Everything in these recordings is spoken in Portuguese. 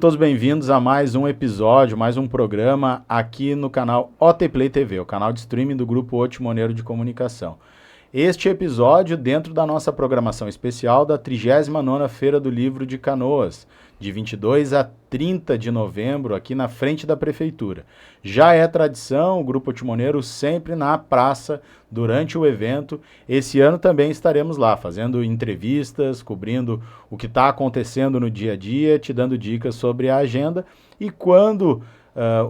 Todos bem-vindos a mais um episódio, mais um programa aqui no canal OTPlay TV, o canal de streaming do Grupo O Timoneiro de Comunicação. Este episódio dentro da nossa programação especial da 39ª Feira do Livro de Canoas, de 22 a 30 de novembro, aqui na frente da Prefeitura. Já é tradição, o Grupo O Timoneiro sempre na praça durante o evento. Esse ano também estaremos lá, fazendo entrevistas, cobrindo o que está acontecendo no dia a dia, te dando dicas sobre a agenda. E quando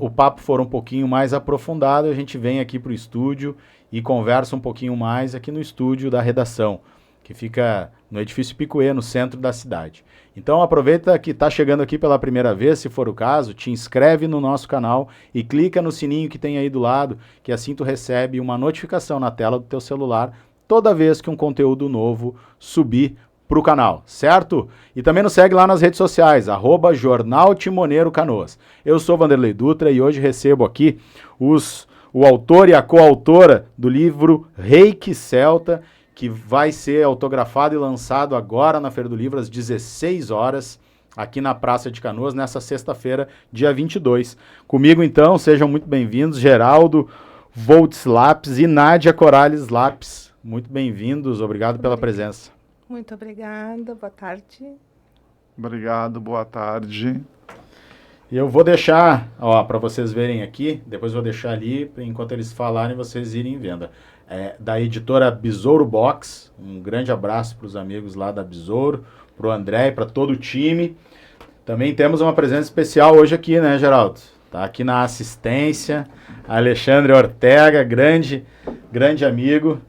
o papo for um pouquinho mais aprofundado, a gente vem aqui para o estúdio e conversa um pouquinho mais aqui no estúdio da redação, que fica no edifício Picuê, no centro da cidade. Então aproveita que está chegando aqui pela primeira vez, se for o caso, te inscreve no nosso canal e clica no sininho que tem aí do lado, que assim tu recebe uma notificação na tela do teu celular toda vez que um conteúdo novo subir para o canal, certo? E também nos segue lá nas redes sociais, @Jornal Timoneiro Canoas. Eu sou Vanderlei Dutra e hoje recebo aqui o autor e a coautora do livro Reiki Celta, que vai ser autografado e lançado agora na Feira do Livro às 16 horas, aqui na Praça de Canoas, nessa sexta-feira, dia 22. Comigo, então, sejam muito bem-vindos, Geraldo Voltz Lapes e Nádia Corales Lapes. Muito bem-vindos, obrigado pela presença. Muito obrigada, boa tarde. Obrigado, boa tarde. E eu vou deixar, para vocês verem aqui, depois vou deixar ali, enquanto eles falarem, vocês irem vendo. Da editora Besouro Box, um grande abraço para os amigos lá da Besouro, para o André e para todo o time. Também temos uma presença especial hoje aqui, né, Geraldo? Tá aqui na assistência, Alexandre Ortega, grande amigo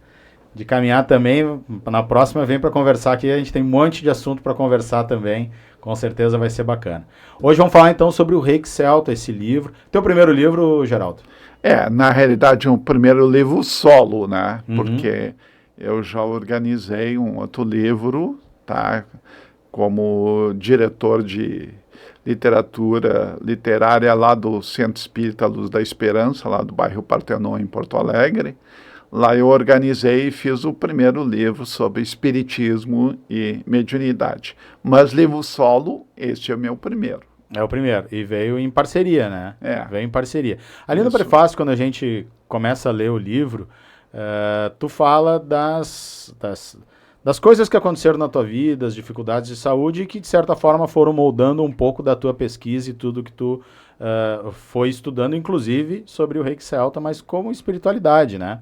de caminhar também. Na próxima vem para conversar aqui, a gente tem um monte de assunto para conversar também, com certeza vai ser bacana. Hoje vamos falar então sobre o Reiki Celta, esse livro. Teu primeiro livro, Geraldo? Na realidade, um primeiro livro solo, né? Uhum. Porque eu já organizei um outro livro, tá? Como diretor de literatura literária lá do Centro Espírita Luz da Esperança, lá do bairro Partenon, em Porto Alegre. Lá eu organizei e fiz o primeiro livro sobre espiritismo e mediunidade. Mas livro solo, este é o meu primeiro. É o primeiro, e veio em parceria, né? Veio em parceria. Ali no prefácio, quando a gente começa a ler o livro, tu fala das coisas que aconteceram na tua vida, as dificuldades de saúde, e que de certa forma foram moldando um pouco da tua pesquisa e tudo que tu foi estudando, inclusive sobre o Reiki Celta, mas como espiritualidade, né?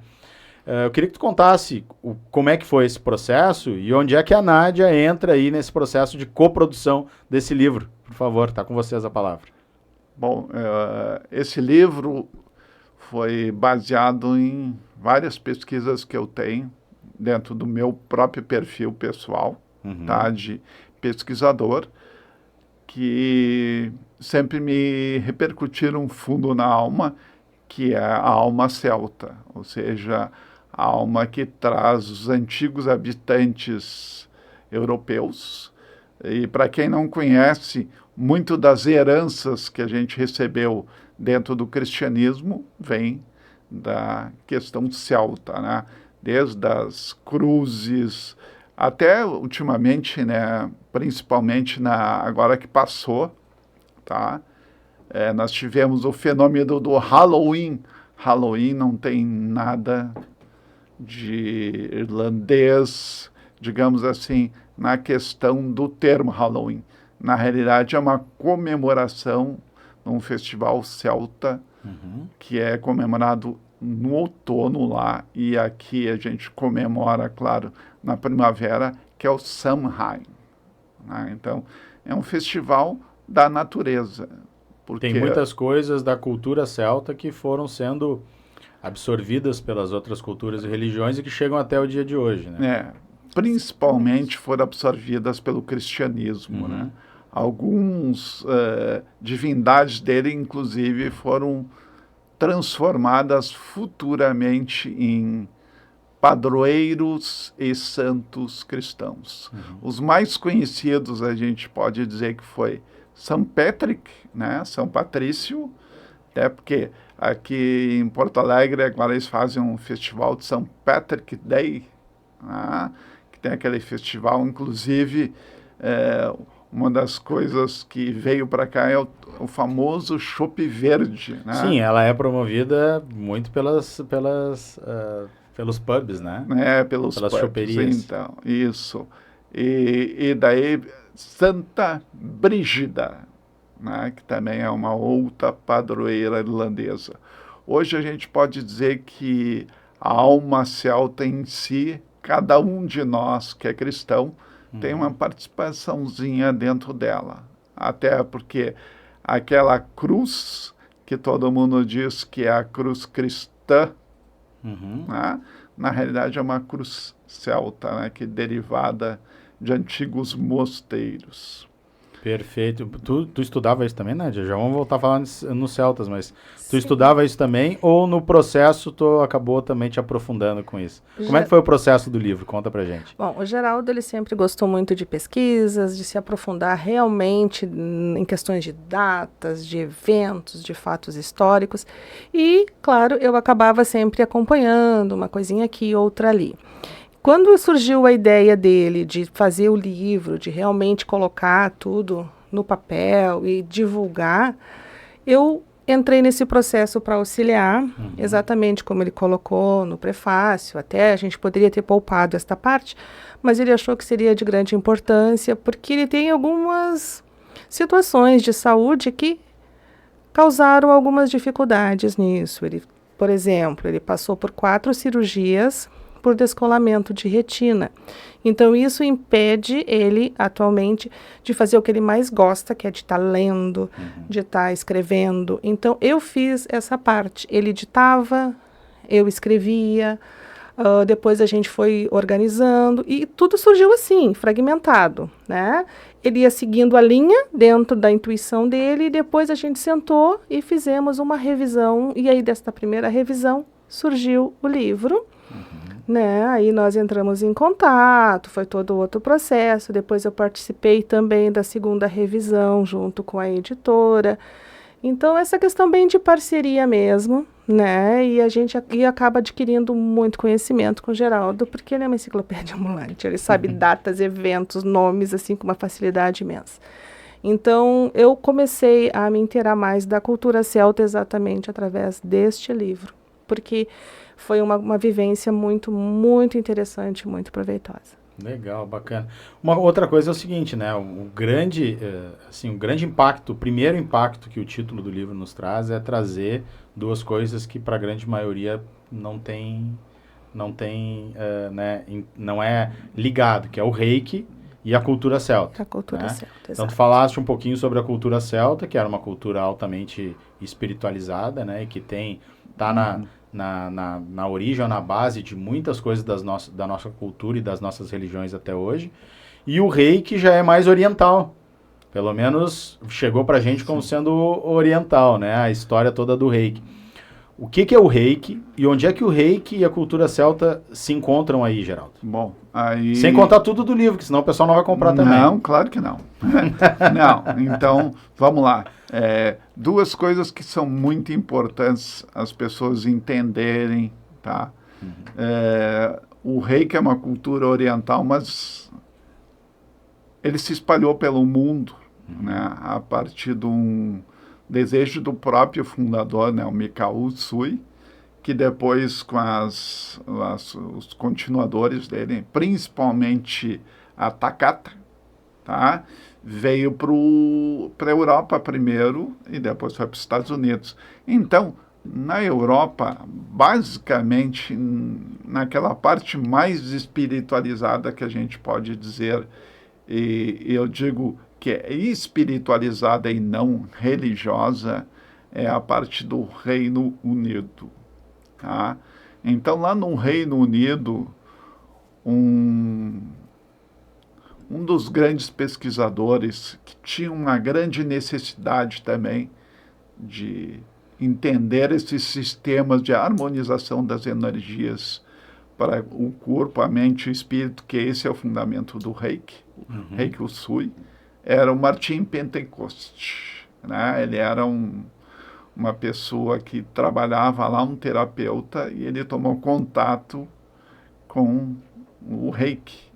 Eu queria que tu contasse como é que foi esse processo e onde é que a Nádia entra aí nesse processo de coprodução desse livro. Por favor, está com vocês a palavra. Bom, esse livro foi baseado em várias pesquisas que eu tenho dentro do meu próprio perfil pessoal, tá, de pesquisador, que sempre me repercutiram fundo na alma, que é a alma celta, ou seja, a alma que traz os antigos habitantes europeus. E para quem não conhece, muito das heranças que a gente recebeu dentro do cristianismo vem da questão celta, né? Desde as cruzes até ultimamente, né? Principalmente agora que passou, tá? Nós tivemos o fenômeno do Halloween. Halloween não tem nada de irlandês, digamos assim, na questão do termo Halloween. Na realidade, é uma comemoração num festival celta, que é comemorado no outono lá, e aqui a gente comemora, claro, na primavera, que é o Samhain, né? Então, é um festival da natureza. Tem muitas coisas da cultura celta que foram sendo absorvidas pelas outras culturas e religiões e que chegam até o dia de hoje, né? Principalmente foram absorvidas pelo cristianismo, né? Alguns divindades dele, inclusive, foram transformadas futuramente em padroeiros e santos cristãos. Os mais conhecidos, a gente pode dizer que foi São Patrick, né? São Patrício, até porque aqui em Porto Alegre agora eles fazem um festival de São Patrick Day, né? Que tem aquele festival, inclusive uma das coisas que veio para cá é o famoso chopp verde, né? Sim, ela é promovida muito pelos pubs, né? Pelos pelas pubs, chopperias. então, isso. E daí Santa Brígida, né? Que também é uma outra padroeira irlandesa. Hoje a gente pode dizer que a alma celta em si, cada um de nós que é cristão, tem uma participaçãozinha dentro dela. Até porque aquela cruz que todo mundo diz que é a cruz cristã, né? Na realidade é uma cruz celta, né? Que é derivada de antigos mosteiros. Perfeito. Tu estudava isso também, Nádia? Já vamos voltar a falar nos celtas, mas tu Sim. estudava isso também ou no processo tu acabou também te aprofundando com isso? Como é que foi o processo do livro? Conta pra gente. Bom, o Geraldo ele sempre gostou muito de pesquisas, de se aprofundar realmente em questões de datas, de eventos, de fatos históricos. E, claro, eu acabava sempre acompanhando uma coisinha aqui, outra ali. Quando surgiu a ideia dele de fazer o livro, de realmente colocar tudo no papel e divulgar, eu entrei nesse processo para auxiliar, exatamente como ele colocou no prefácio. Até a gente poderia ter poupado esta parte, mas ele achou que seria de grande importância, porque ele tem algumas situações de saúde que causaram algumas dificuldades nisso. Ele, por exemplo, ele passou por 4 cirurgias por descolamento de retina. Então, isso impede ele, atualmente, de fazer o que ele mais gosta, que é de estar lendo, de estar escrevendo. Então, eu fiz essa parte. Ele editava, eu escrevia, depois a gente foi organizando, e tudo surgiu assim, fragmentado, né? Ele ia seguindo a linha dentro da intuição dele, e depois a gente sentou e fizemos uma revisão, e aí, desta primeira revisão, surgiu o livro. Né? Aí nós entramos em contato, foi todo outro processo. Depois eu participei também da segunda revisão junto com a editora. Então, essa questão bem de parceria mesmo, né? E a gente acaba adquirindo muito conhecimento com o Geraldo, porque ele é uma enciclopédia ambulante. Ele sabe datas, eventos, nomes, assim, com uma facilidade imensa. Então, eu comecei a me inteirar mais da cultura celta exatamente através deste livro, porque foi uma vivência muito, muito interessante, muito proveitosa. Legal, bacana. Uma outra coisa é o seguinte, né? O grande impacto, o primeiro impacto que o título do livro nos traz é trazer duas coisas que para a grande maioria não é ligado, que é o Reiki e a cultura celta. A cultura né? celta, Então, tu exato. falaste um pouquinho sobre a cultura celta, que era uma cultura altamente espiritualizada, né? E que tá na origem ou na base de muitas coisas da nossa cultura e das nossas religiões até hoje. E o Reiki já é mais oriental. Pelo menos chegou pra gente como sendo oriental, né? A história toda do Reiki. O que é o Reiki e onde é que o Reiki e a cultura celta se encontram aí, Geraldo? Bom, aí... Sem contar tudo do livro, que senão o pessoal não vai comprar também. Não, claro que não. Não, então, vamos lá. Duas coisas que são muito importantes as pessoas entenderem, tá? O Reiki é uma cultura oriental, mas ele se espalhou pelo mundo, né? A partir de um desejo do próprio fundador, né? O Mikao Usui, que depois com os continuadores dele, principalmente a Takata, tá? Veio para a Europa primeiro e depois foi para os Estados Unidos. Então, na Europa, basicamente, naquela parte mais espiritualizada que a gente pode dizer, e eu digo que é espiritualizada e não religiosa, é a parte do Reino Unido. Tá? Então, lá no Reino Unido, um dos grandes pesquisadores que tinha uma grande necessidade também de entender esses sistemas de harmonização das energias para o corpo, a mente e o espírito, que esse é o fundamento do Reiki, Reiki Usui, era o Martin Pentecost. Né? Ele era uma pessoa que trabalhava lá, um terapeuta, e ele tomou contato com o Reiki.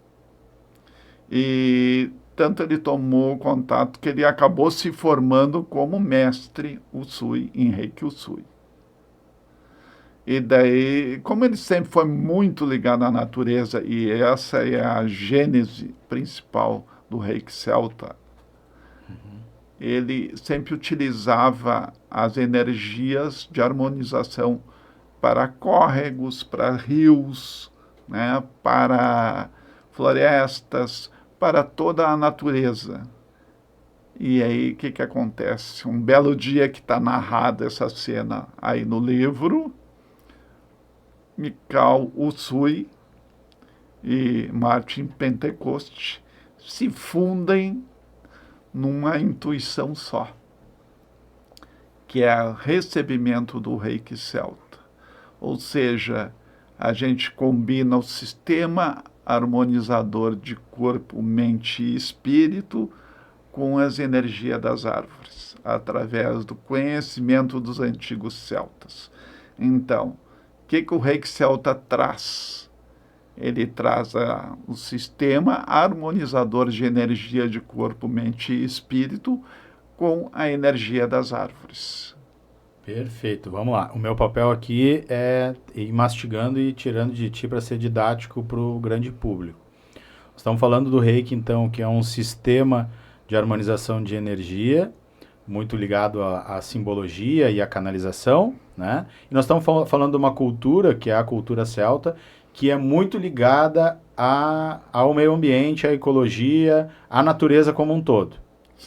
E tanto ele tomou contato que ele acabou se formando como mestre Usui, em Reiki Usui. E daí, como ele sempre foi muito ligado à natureza, e essa é a gênese principal do Reiki Celta, ele sempre utilizava as energias de harmonização para córregos, para rios, né, para florestas, para toda a natureza. E aí, o que acontece? Um belo dia que está narrada essa cena aí no livro, Mikao Usui e Martin Pentecoste se fundem numa intuição só, que é o recebimento do Reiki Celta. Ou seja, a gente combina o sistema harmonizador de corpo, mente e espírito com as energias das árvores, através do conhecimento dos antigos celtas. Então, o que o Reiki Celta traz? Ele traz o sistema harmonizador de energia de corpo, mente e espírito com a energia das árvores. Perfeito, vamos lá. O meu papel aqui é ir mastigando e tirando de ti para ser didático para o grande público. Estamos falando do Reiki, então, que é um sistema de harmonização de energia, muito ligado à simbologia e à canalização, né? E nós estamos falando de uma cultura, que é a cultura celta, que é muito ligada ao meio ambiente, à ecologia, à natureza como um todo,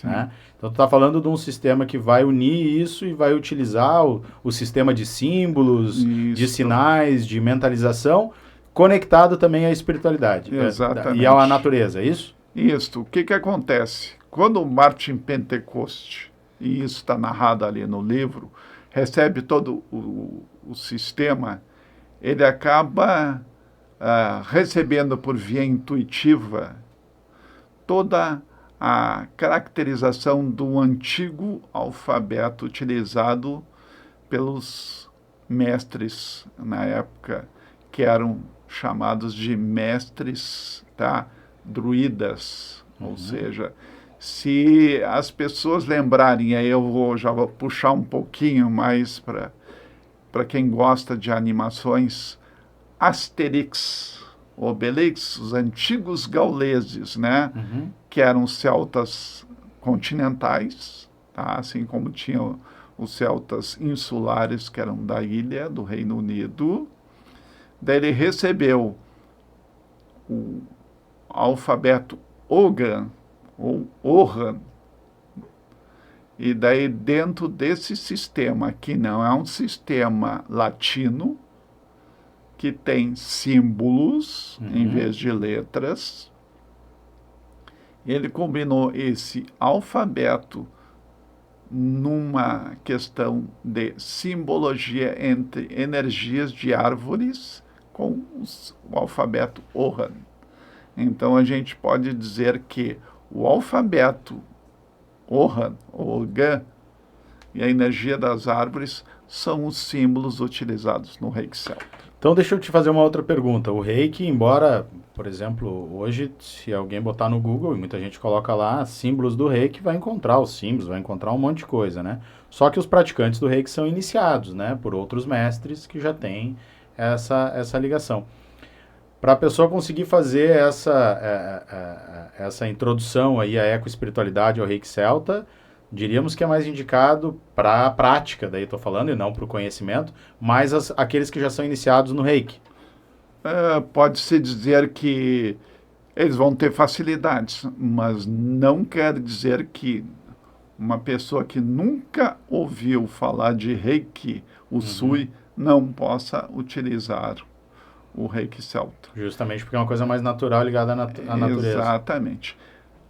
né? Então, tu está falando de um sistema que vai unir isso e vai utilizar o sistema de símbolos, de sinais, de mentalização, conectado também à espiritualidade. Exatamente. E à natureza, é isso? Isso. O que acontece? Quando o Martin Pentecoste, e isso está narrado ali no livro, recebe todo o sistema, ele acaba recebendo por via intuitiva toda a caracterização do antigo alfabeto utilizado pelos mestres na época, que eram chamados de mestres, tá, druidas. Ou seja, se as pessoas lembrarem, aí já vou puxar um pouquinho mais para quem gosta de animações, Asterix, Obelix, os antigos gauleses, né? Que eram celtas continentais, tá? Assim como tinham os celtas insulares, que eram da ilha, do Reino Unido. Daí ele recebeu o alfabeto Ogan, ou Oran, e daí dentro desse sistema, que não é um sistema latino, que tem símbolos em vez de letras, ele combinou esse alfabeto numa questão de simbologia entre energias de árvores com o alfabeto Oran. Então, a gente pode dizer que o alfabeto Oran, ou Ogan, e a energia das árvores são os símbolos utilizados no Reiki Celta. Então, deixa eu te fazer uma outra pergunta. O Reiki, embora, por exemplo, hoje, se alguém botar no Google, e muita gente coloca lá símbolos do Reiki, vai encontrar os símbolos, vai encontrar um monte de coisa, né? Só que os praticantes do Reiki são iniciados, né? Por outros mestres que já têm essa ligação. Para a pessoa conseguir fazer essa introdução aí à ecoespiritualidade, ao Reiki Celta, diríamos que é mais indicado para a prática, daí estou falando, e não para o conhecimento, mas aqueles que já são iniciados no Reiki. Pode-se dizer que eles vão ter facilidades, mas não quer dizer que uma pessoa que nunca ouviu falar de Reiki, Usui, não possa utilizar o Reiki Celta. Justamente porque é uma coisa mais natural ligada à natureza. Exatamente.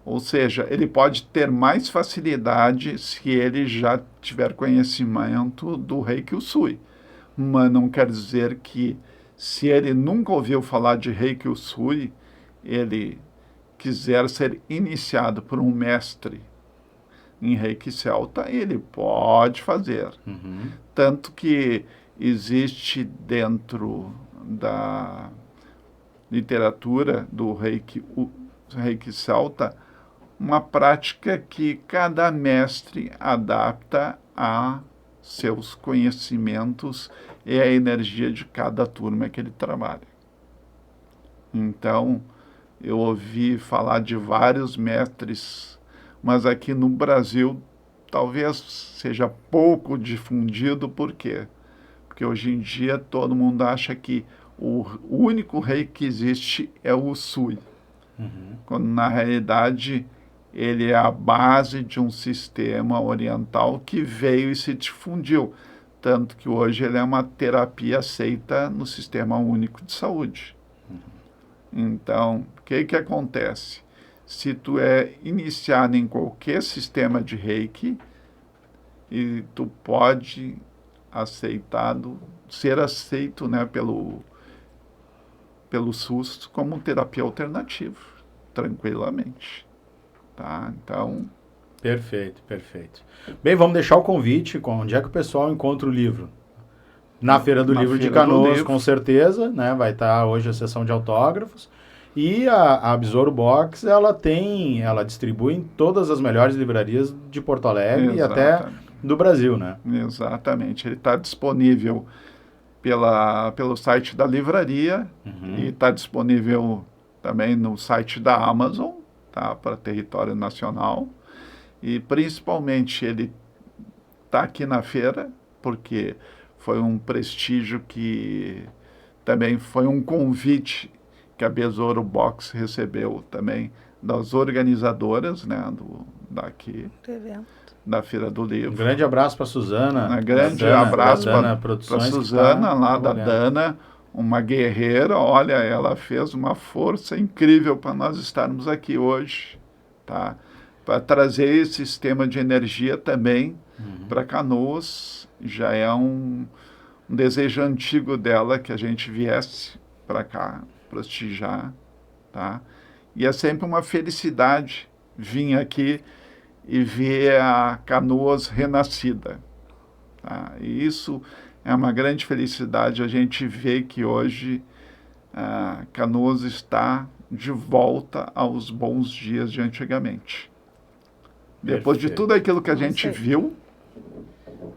Ou seja, ele pode ter mais facilidade se ele já tiver conhecimento do Reiki Usui. Mas não quer dizer que, se ele nunca ouviu falar de Reiki Usui, ele quiser ser iniciado por um mestre em Reiki Celta, ele pode fazer. Tanto que existe dentro da literatura do Reiki Celta uma prática que cada mestre adapta a seus conhecimentos e a energia de cada turma que ele trabalha. Então, eu ouvi falar de vários mestres, mas aqui no Brasil talvez seja pouco difundido. Por quê? Porque hoje em dia todo mundo acha que o único reiki que existe é o Usui, quando na realidade ele é a base de um sistema oriental que veio e se difundiu, tanto que hoje ele é uma terapia aceita no Sistema Único de Saúde. Então, o que acontece? Se tu é iniciado em qualquer sistema de reiki, e tu pode ser aceito, né, pelo SUS como terapia alternativa, tranquilamente. Tá? Então... Perfeito, perfeito. Bem, vamos deixar o convite, onde é que o pessoal encontra o livro? Na Feira do Livro de Canoas, com certeza, né? Vai estar hoje a sessão de autógrafos. E a Besouro Box, ela distribui em todas as melhores livrarias de Porto Alegre e até do Brasil, né? Exatamente. Ele está disponível pelo site da livraria e está disponível também no site da Amazon, tá? Para território nacional. E principalmente ele está aqui na feira, porque foi um prestígio que também foi um convite que a Besouro Box recebeu também das organizadoras, né, daqui, da Feira do Livro. Um grande abraço para a Suzana. Um grande abraço para a Suzana, lá da Dana, uma guerreira. Olha, ela fez uma força incrível para nós estarmos aqui hoje, tá? Para trazer esse sistema de energia também para Canoas. Já é um desejo antigo dela que a gente viesse para cá prestigiar, tá? E é sempre uma felicidade vir aqui e ver a Canoas renascida, tá? E isso é uma grande felicidade, a gente vê que hoje Canoas está de volta aos bons dias de antigamente. Depois de tudo aquilo que a gente viu...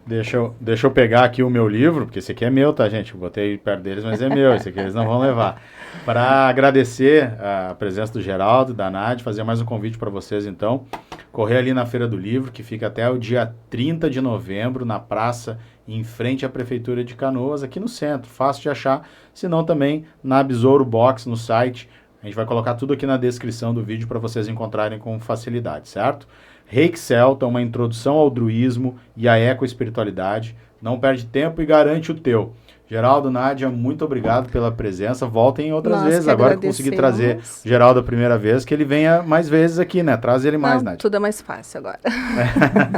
Deixa eu pegar aqui o meu livro, porque esse aqui é meu, tá, gente? Eu botei perto deles, mas é meu, esse aqui eles não vão levar. Para agradecer a presença do Geraldo, da Nádia, fazer mais um convite para vocês, então. Correr ali na Feira do Livro, que fica até o dia 30 de novembro, na praça, em frente à Prefeitura de Canoas, aqui no centro. Fácil de achar, se não também na Besouro Box, no site. A gente vai colocar tudo aqui na descrição do vídeo para vocês encontrarem com facilidade, certo? Reiki Celta, uma introdução ao druismo e à ecoespiritualidade. Não perde tempo e garante o teu. Geraldo, Nádia, muito obrigado pela presença. Voltem outras vezes. Agora que eu consegui trazer o Geraldo a primeira vez, que ele venha mais vezes aqui, né? Traz ele mais, Nádia. Tudo é mais fácil agora.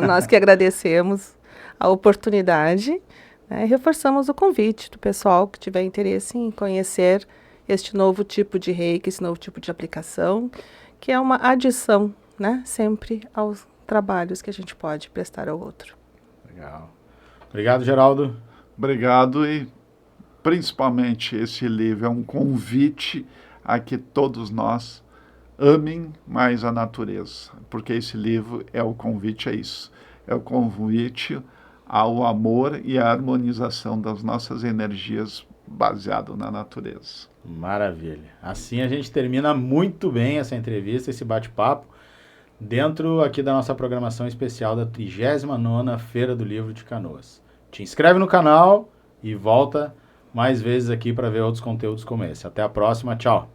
Nós que agradecemos a oportunidade, né? Reforçamos o convite do pessoal que tiver interesse em conhecer este novo tipo de reiki, esse novo tipo de aplicação, que é uma adição, né, sempre aos trabalhos que a gente pode prestar ao outro. Legal. Obrigado, Geraldo. Obrigado, e principalmente esse livro é um convite a que todos nós amem mais a natureza, porque esse livro é o convite a isso, é o convite ao amor e à harmonização das nossas energias baseado na natureza. Maravilha. Assim a gente termina muito bem essa entrevista, esse bate-papo, dentro aqui da nossa programação especial da 39ª Feira do Livro de Canoas. Te inscreve no canal e volta mais vezes aqui para ver outros conteúdos como esse. Até a próxima, tchau!